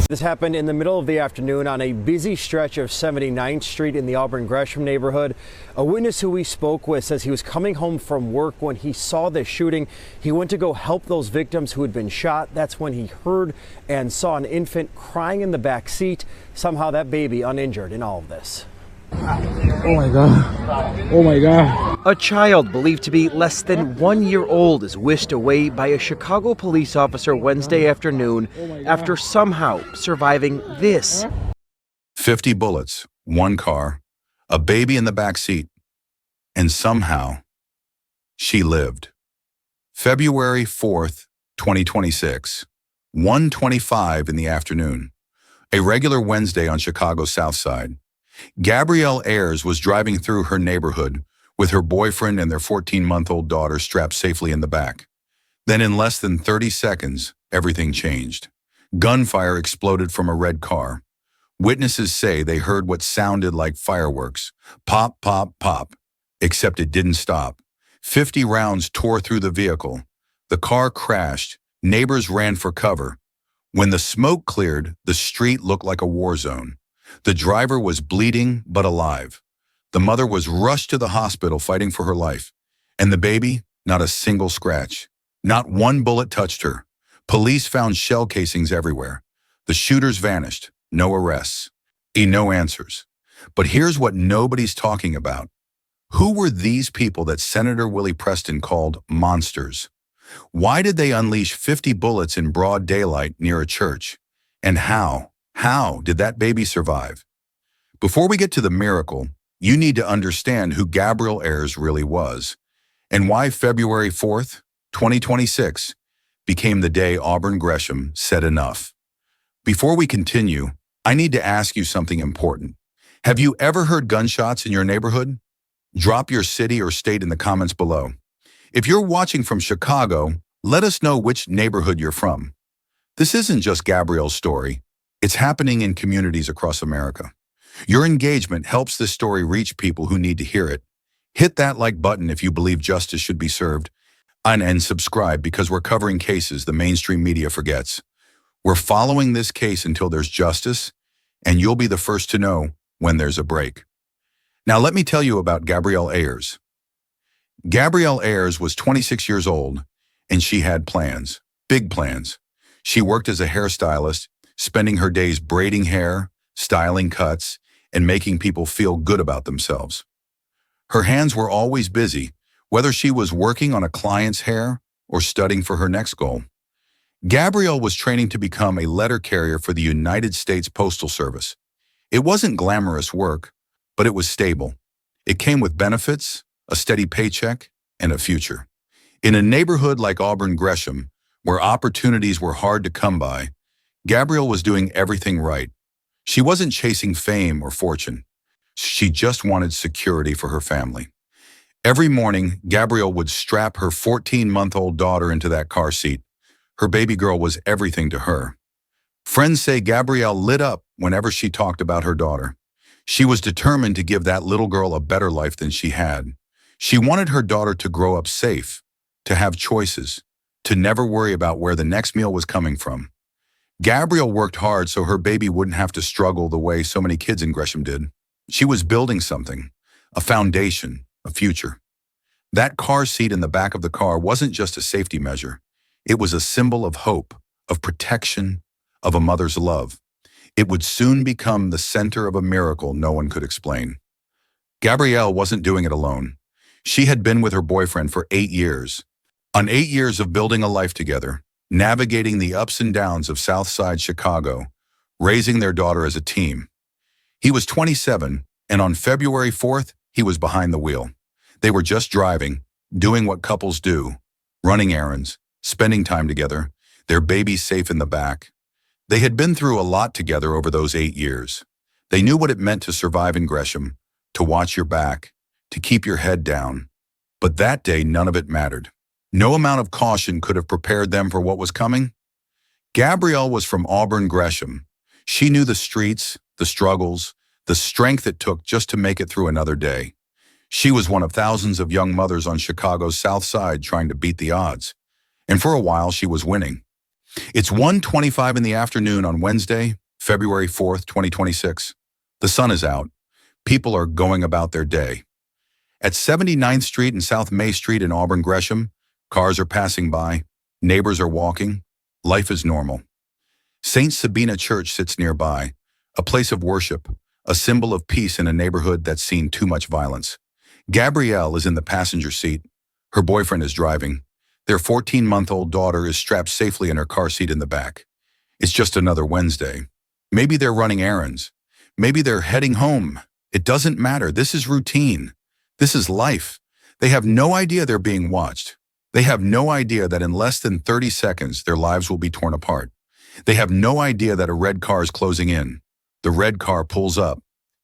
This happened in the middle of the afternoon on a busy stretch of 79th Street in the Auburn-Gresham neighborhood. A witness who we spoke with says he was coming home from work when he saw this shooting. He went to go help those victims who had been shot. That's when he heard and saw an infant crying in the back seat. Somehow that baby uninjured in all of this. Oh my God. Oh my God. A child believed to be less than 1 year old is whisked away by a Chicago police officer Wednesday afternoon after somehow surviving this. 50 bullets, one car, a baby in the back seat, and somehow she lived. February 4th, 2026, 1:25 in the afternoon, a regular Wednesday on Chicago's South Side. Gabryel Ayers was driving through her neighborhood with her boyfriend and their 14-month-old daughter strapped safely in the back. Then in less than 30 seconds, everything changed. Gunfire exploded from a red car. Witnesses say they heard what sounded like fireworks. Pop, pop, pop. Except it didn't stop. 50 rounds tore through the vehicle. The car crashed. Neighbors ran for cover. When the smoke cleared, the street looked like a war zone. The driver was bleeding but alive. The mother was rushed to the hospital fighting for her life. And the baby, not a single scratch. Not one bullet touched her. Police found shell casings everywhere. The shooters vanished. No arrests. No answers. But here's what nobody's talking about. Who were these people that Senator Willie Preston called monsters? Why did they unleash 50 bullets in broad daylight near a church? And how did that baby survive? Before we get to the miracle, you need to understand who Gabryel Ayers really was and why February 4th, 2026 became the day Auburn-Gresham said enough. Before we continue, I need to ask you something important. Have you ever heard gunshots in your neighborhood? Drop your city or state in the comments below. If you're watching from Chicago, let us know which neighborhood you're from. This isn't just Gabryel's story. It's happening in communities across America. Your engagement helps this story reach people who need to hear it. Hit that like button if you believe justice should be served, and subscribe because we're covering cases the mainstream media forgets. We're following this case until there's justice, and you'll be the first to know when there's a break. Now let me tell you about Gabryel Ayers. Gabryel Ayers was 26 years old, and she had plans, big plans. She worked as a hairstylist, spending her days braiding hair, styling cuts, and making people feel good about themselves. Her hands were always busy, whether she was working on a client's hair or studying for her next goal. Gabryel was training to become a letter carrier for the United States Postal Service. It wasn't glamorous work, but it was stable. It came with benefits, a steady paycheck, and a future. In a neighborhood like Auburn-Gresham, where opportunities were hard to come by, Gabryel was doing everything right. She wasn't chasing fame or fortune. She just wanted security for her family. Every morning, Gabryel would strap her 14-month-old daughter into that car seat. Her baby girl was everything to her. Friends say Gabryel lit up whenever she talked about her daughter. She was determined to give that little girl a better life than she had. She wanted her daughter to grow up safe, to have choices, to never worry about where the next meal was coming from. Gabryel worked hard so her baby wouldn't have to struggle the way so many kids in Gresham did. She was building something, a foundation, a future. That car seat in the back of the car wasn't just a safety measure. It was a symbol of hope, of protection, of a mother's love. It would soon become the center of a miracle no one could explain. Gabryel wasn't doing it alone. She had been with her boyfriend for 8 years. On 8 years of building a life together, navigating the ups and downs of Southside Chicago, raising their daughter as a team. He was 27, and on February 4th, he was behind the wheel. They were just driving, doing what couples do, running errands, spending time together, their baby safe in the back. They had been through a lot together over those 8 years. They knew what it meant to survive in Gresham, to watch your back, to keep your head down. But that day, none of it mattered. No amount of caution could have prepared them for what was coming. Gabryel was from Auburn-Gresham. She knew the streets, the struggles, the strength it took just to make it through another day. She was one of thousands of young mothers on Chicago's South Side trying to beat the odds. And for a while, she was winning. It's 1:25 in the afternoon on Wednesday, February 4th, 2026. The sun is out. People are going about their day. At 79th Street and South May Street in Auburn Gresham, cars are passing by, neighbors are walking, life is normal. St. Sabina Church sits nearby, a place of worship, a symbol of peace in a neighborhood that's seen too much violence. Gabryel is in the passenger seat. Her boyfriend is driving. Their 14-month-old daughter is strapped safely in her car seat in the back. It's just another Wednesday. Maybe they're running errands. Maybe they're heading home. It doesn't matter. This is routine. This is life. They have no idea they're being watched. They have no idea that in less than 30 seconds, their lives will be torn apart. They have no idea that a red car is closing in. The red car pulls up.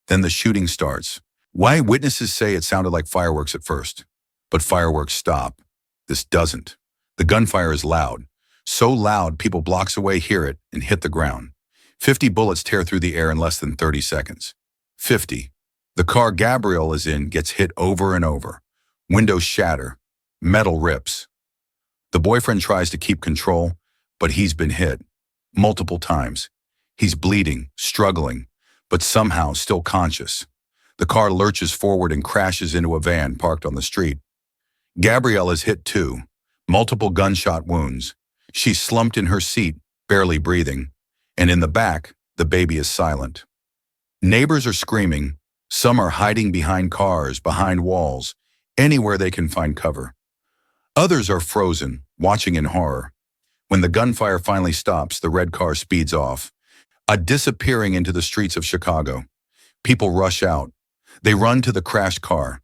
Then the shooting starts. Why witnesses say it sounded like fireworks at first, but fireworks stop. This doesn't. The gunfire is loud. So loud, people blocks away hear it and hit the ground. 50 bullets tear through the air in less than 30 seconds. 50. The car Gabryel is in gets hit over and over. Windows shatter. Metal rips. The boyfriend tries to keep control, but he's been hit. Multiple times. He's bleeding, struggling, but somehow still conscious. The car lurches forward and crashes into a van parked on the street. Gabryel is hit too. Multiple gunshot wounds. She's slumped in her seat, barely breathing. And in the back, the baby is silent. Neighbors are screaming. Some are hiding behind cars, behind walls, anywhere they can find cover. Others are frozen, watching in horror. When the gunfire finally stops, the red car speeds off, disappearing into the streets of Chicago. People rush out. They run to the crashed car.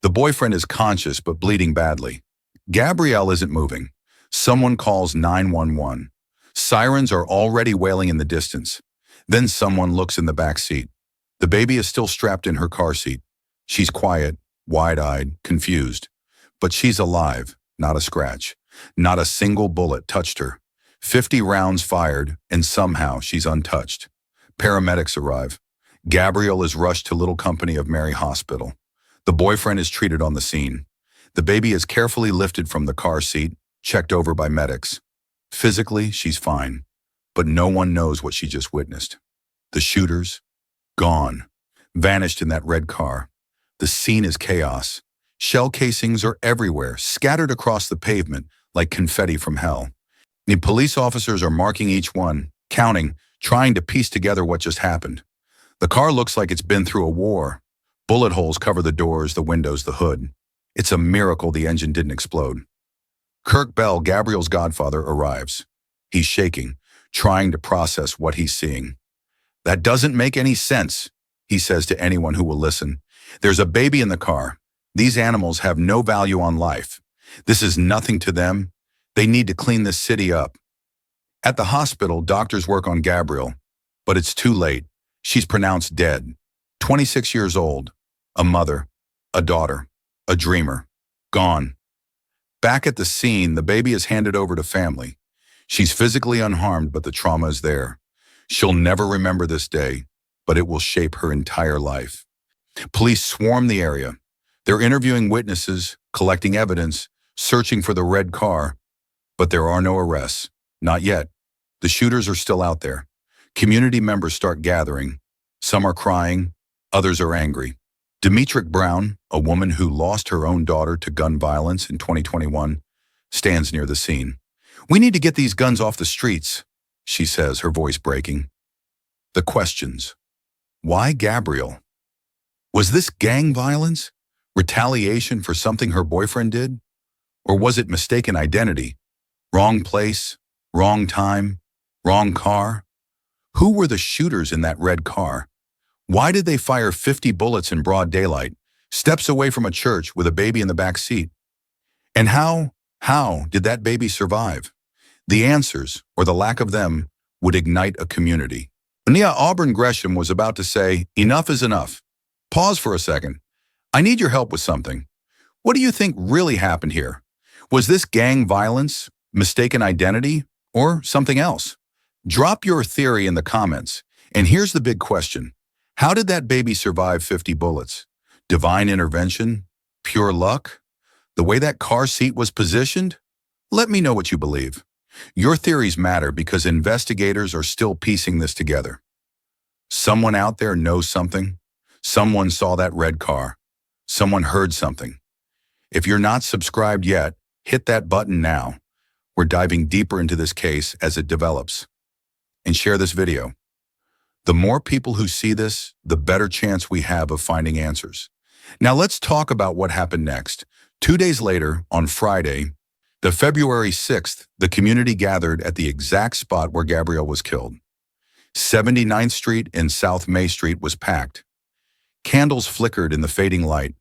The boyfriend is conscious but bleeding badly. Gabryel isn't moving. Someone calls 911. Sirens are already wailing in the distance. Then someone looks in the back seat. The baby is still strapped in her car seat. She's quiet, wide-eyed, confused. But she's alive, not a scratch. Not a single bullet touched her. 50 rounds fired, and somehow she's untouched. Paramedics arrive. Gabryel is rushed to Little Company of Mary Hospital. The boyfriend is treated on the scene. The baby is carefully lifted from the car seat, checked over by medics. Physically, she's fine, but no one knows what she just witnessed. The shooters, gone, vanished in that red car. The scene is chaos. Shell casings are everywhere, scattered across the pavement like confetti from hell. The police officers are marking each one, counting, trying to piece together what just happened. The car looks like it's been through a war. Bullet holes cover the doors, the windows, the hood. It's a miracle the engine didn't explode. Kirk Bell, Gabryel's godfather, arrives. He's shaking, trying to process what he's seeing. "That doesn't make any sense," he says to anyone who will listen. "There's a baby in the car. These animals have no value on life. This is nothing to them. They need to clean this city up." At the hospital, doctors work on Gabryel, but it's too late. She's pronounced dead. 26 years old, a mother, a daughter, a dreamer, gone. Back at the scene, the baby is handed over to family. She's physically unharmed, but the trauma is there. She'll never remember this day, but it will shape her entire life. Police swarm the area. They're interviewing witnesses, collecting evidence, searching for the red car, but there are no arrests. Not yet. The shooters are still out there. Community members start gathering. Some are crying, others are angry. Demetric Brown, a woman who lost her own daughter to gun violence in 2021, stands near the scene. "We need to get these guns off the streets," she says, her voice breaking. The questions. Why Gabryel? Was this gang violence? Retaliation for something her boyfriend did? Or was it mistaken identity? Wrong place, wrong time, wrong car? Who were the shooters in that red car? Why did they fire 50 bullets in broad daylight, steps away from a church with a baby in the back seat? And how did that baby survive? The answers, or the lack of them, would ignite a community. Nia Auburn Gresham was about to say, "Enough is enough. Pause for a second. I need your help with something. What do you think really happened here? Was this gang violence, mistaken identity, or something else? Drop your theory in the comments. And here's the big question. How did that baby survive 50 bullets? Divine intervention? Pure luck? The way that car seat was positioned? Let me know what you believe. Your theories matter because investigators are still piecing this together. Someone out there knows something. Someone saw that red car. Someone heard something. If you're not subscribed yet, hit that button now. We're diving deeper into this case as it develops. And share this video. The more people who see this, the better chance we have of finding answers. Now let's talk about what happened next. 2 days later, on Friday, the February 6th, the community gathered at the exact spot where Gabryel was killed. 79th Street and South May Street was packed. Candles flickered in the fading light.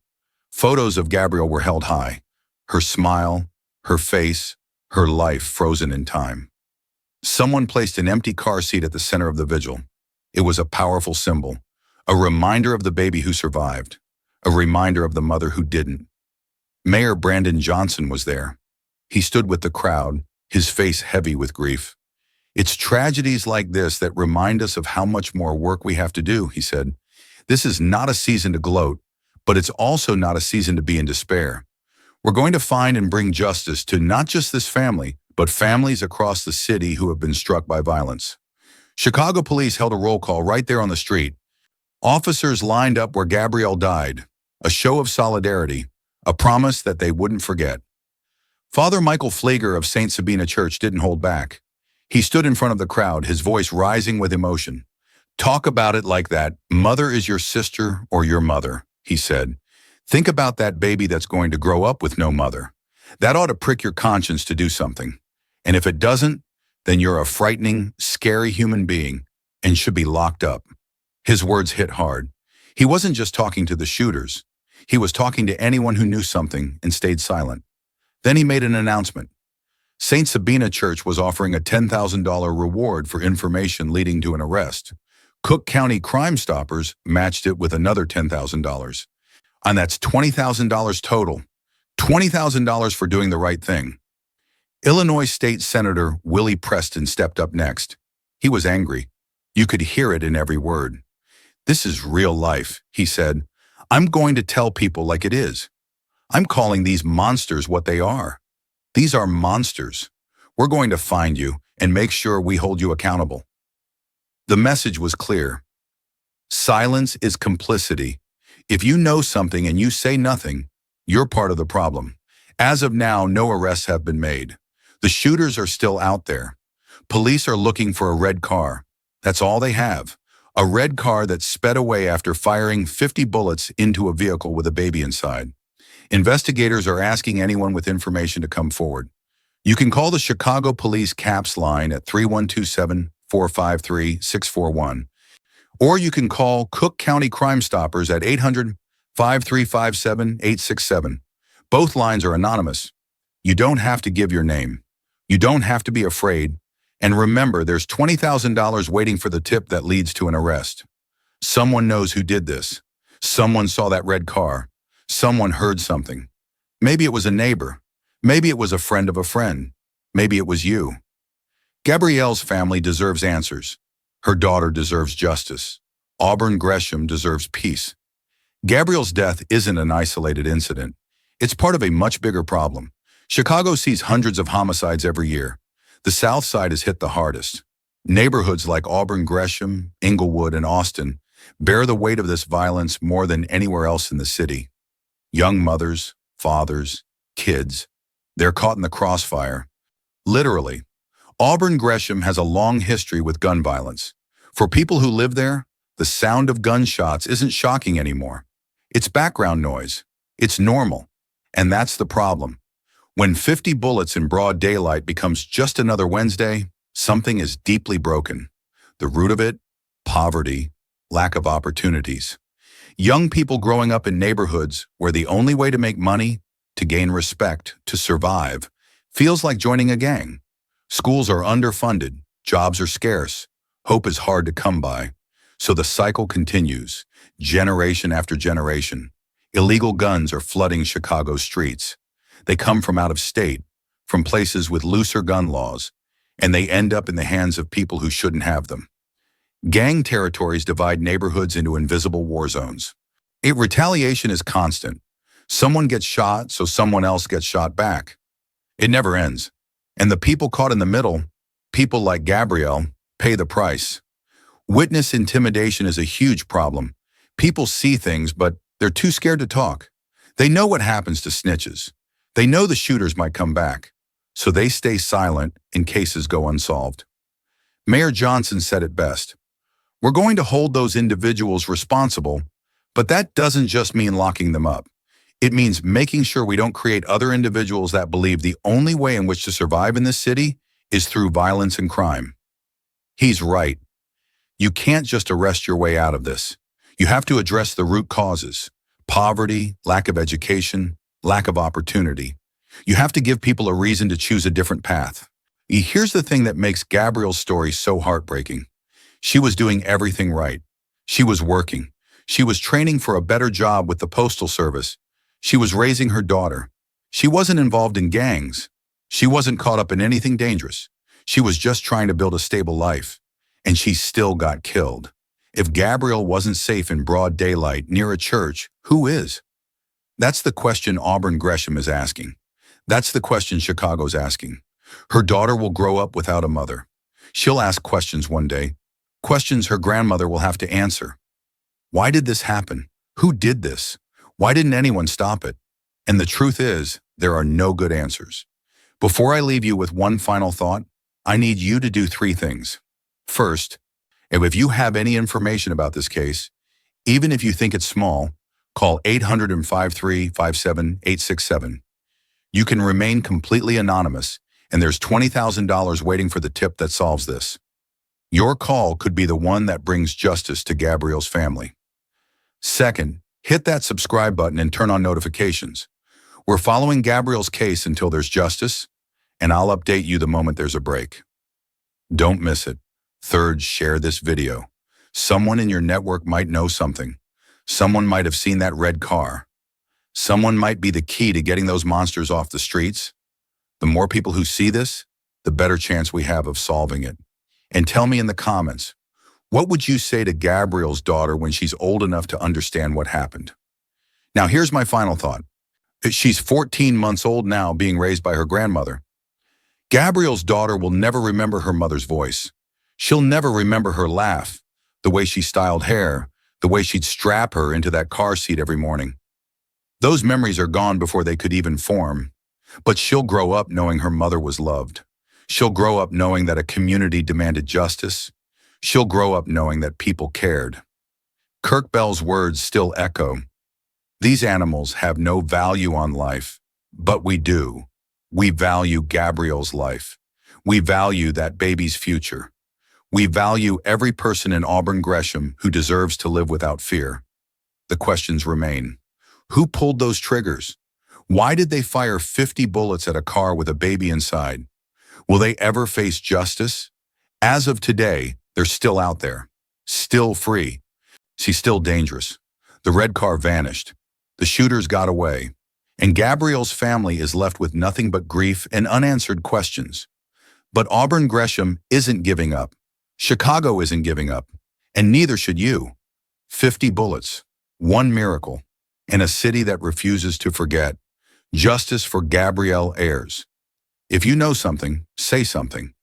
Photos of Gabryel were held high. Her smile, her face, her life frozen in time. Someone placed an empty car seat at the center of the vigil. It was a powerful symbol, a reminder of the baby who survived, a reminder of the mother who didn't. Mayor Brandon Johnson was there. He stood with the crowd, his face heavy with grief. "It's tragedies like this that remind us of how much more work we have to do," he said. "This is not a season to gloat, but it's also not a season to be in despair. We're going to find and bring justice to not just this family, but families across the city who have been struck by violence." Chicago police held a roll call right there on the street. Officers lined up where Gabryel died, a show of solidarity, a promise that they wouldn't forget. Father Michael Pfleger of St. Sabina Church didn't hold back. He stood in front of the crowd, his voice rising with emotion. "Talk about it like that. Mother is your sister or your mother," he said. "Think about that baby that's going to grow up with no mother. That ought to prick your conscience to do something. And if it doesn't, then you're a frightening, scary human being and should be locked up." His words hit hard. He wasn't just talking to the shooters. He was talking to anyone who knew something and stayed silent. Then he made an announcement. St. Sabina Church was offering a $10,000 reward for information leading to an arrest. Cook County Crime Stoppers matched it with another $10,000. And that's $20,000 total. $20,000 for doing the right thing. Illinois State Senator Willie Preston stepped up next. He was angry. You could hear it in every word. "This is real life," he said. "I'm going to tell people like it is. I'm calling these monsters what they are. These are monsters. We're going to find you and make sure we hold you accountable." The message was clear. Silence is complicity. If you know something and you say nothing, you're part of the problem. As of now, no arrests have been made. The shooters are still out there. Police are looking for a red car. That's all they have. A red car that sped away after firing 50 bullets into a vehicle with a baby inside. Investigators are asking anyone with information to come forward. You can call the Chicago Police CAPS line at 312-745-3641, or you can call Cook County Crime Stoppers at 800-5357-867. Both lines are anonymous. You don't have to give your name. You don't have to be afraid. And remember, there's $20,000 waiting for the tip that leads to an arrest. Someone knows who did this. Someone saw that red car. Someone heard something. Maybe it was a neighbor. Maybe it was a friend of a friend. Maybe it was you. Gabryel's family deserves answers. Her daughter deserves justice. Auburn Gresham deserves peace. Gabryel's death isn't an isolated incident. It's part of a much bigger problem. Chicago sees hundreds of homicides every year. The South Side is hit the hardest. Neighborhoods like Auburn Gresham, Inglewood, and Austin bear the weight of this violence more than anywhere else in the city. Young mothers, fathers, kids, they're caught in the crossfire. Literally, Auburn Gresham has a long history with gun violence. For people who live there, the sound of gunshots isn't shocking anymore. It's background noise. It's normal. And that's the problem. When 50 bullets in broad daylight becomes just another Wednesday, something is deeply broken. The root of it? Poverty, lack of opportunities. Young people growing up in neighborhoods where the only way to make money, to gain respect, to survive, feels like joining a gang. Schools are underfunded, jobs are scarce, hope is hard to come by. So the cycle continues, generation after generation. Illegal guns are flooding Chicago's streets. They come from out of state, from places with looser gun laws, and they end up in the hands of people who shouldn't have them. Gang territories divide neighborhoods into invisible war zones. Retaliation is constant. Someone gets shot, so someone else gets shot back. It never ends. And the people caught in the middle, people like Gabryel, pay the price. Witness intimidation is a huge problem. People see things, but they're too scared to talk. They know what happens to snitches. They know the shooters might come back, so they stay silent in cases go unsolved. Mayor Johnson said it best. We're going to hold those individuals responsible, but that doesn't just mean locking them up. It means making sure we don't create other individuals that believe the only way in which to survive in this city is through violence and crime. He's right. You can't just arrest your way out of this. You have to address the root causes: poverty, lack of education, lack of opportunity. You have to give people a reason to choose a different path. Here's the thing that makes Gabryel's story so heartbreaking. She was doing everything right. She was working. She was training for a better job with the Postal Service. She was raising her daughter. She wasn't involved in gangs. She wasn't caught up in anything dangerous. She was just trying to build a stable life. And she still got killed. If Gabryel wasn't safe in broad daylight near a church, who is? That's the question Auburn Gresham is asking. That's the question Chicago's asking. Her daughter will grow up without a mother. She'll ask questions one day, questions her grandmother will have to answer. Why did this happen? Who did this? Why didn't anyone stop it? And the truth is, there are no good answers. Before I leave you with one final thought, I need you to do three things. First, if you have any information about this case, even if you think it's small, call 800-5357-867. You can remain completely anonymous, and there's $20,000 waiting for the tip that solves this. Your call could be the one that brings justice to Gabryel's family. Second, hit that subscribe button and turn on notifications. We're following Gabryel's case until there's justice, and I'll update you the moment there's a break. Don't miss it. Third, share this video. Someone in your network might know something. Someone might have seen that red car. Someone might be the key to getting those monsters off the streets. The more people who see this, the better chance we have of solving it. And tell me in the comments, what would you say to Gabryel's daughter when she's old enough to understand what happened? Now, here's my final thought. She's 14 months old now, being raised by her grandmother. Gabryel's daughter will never remember her mother's voice. She'll never remember her laugh, the way she styled hair, the way she'd strap her into that car seat every morning. Those memories are gone before they could even form. But she'll grow up knowing her mother was loved. She'll grow up knowing that a community demanded justice. She'll grow up knowing that people cared. Kirk Bell's words still echo. These animals have no value on life, but we do. We value Gabryel's life. We value that baby's future. We value every person in Auburn Gresham who deserves to live without fear. The questions remain. Who pulled those triggers? Why did they fire 50 bullets at a car with a baby inside? Will they ever face justice? As of today, they're still out there, still free. She's still dangerous. The red car vanished. The shooters got away. And Gabryel's family is left with nothing but grief and unanswered questions. But Auburn Gresham isn't giving up. Chicago isn't giving up. And neither should you. 50 bullets, one miracle, in a city that refuses to forget. Justice for Gabryel Ayers. If you know something, say something.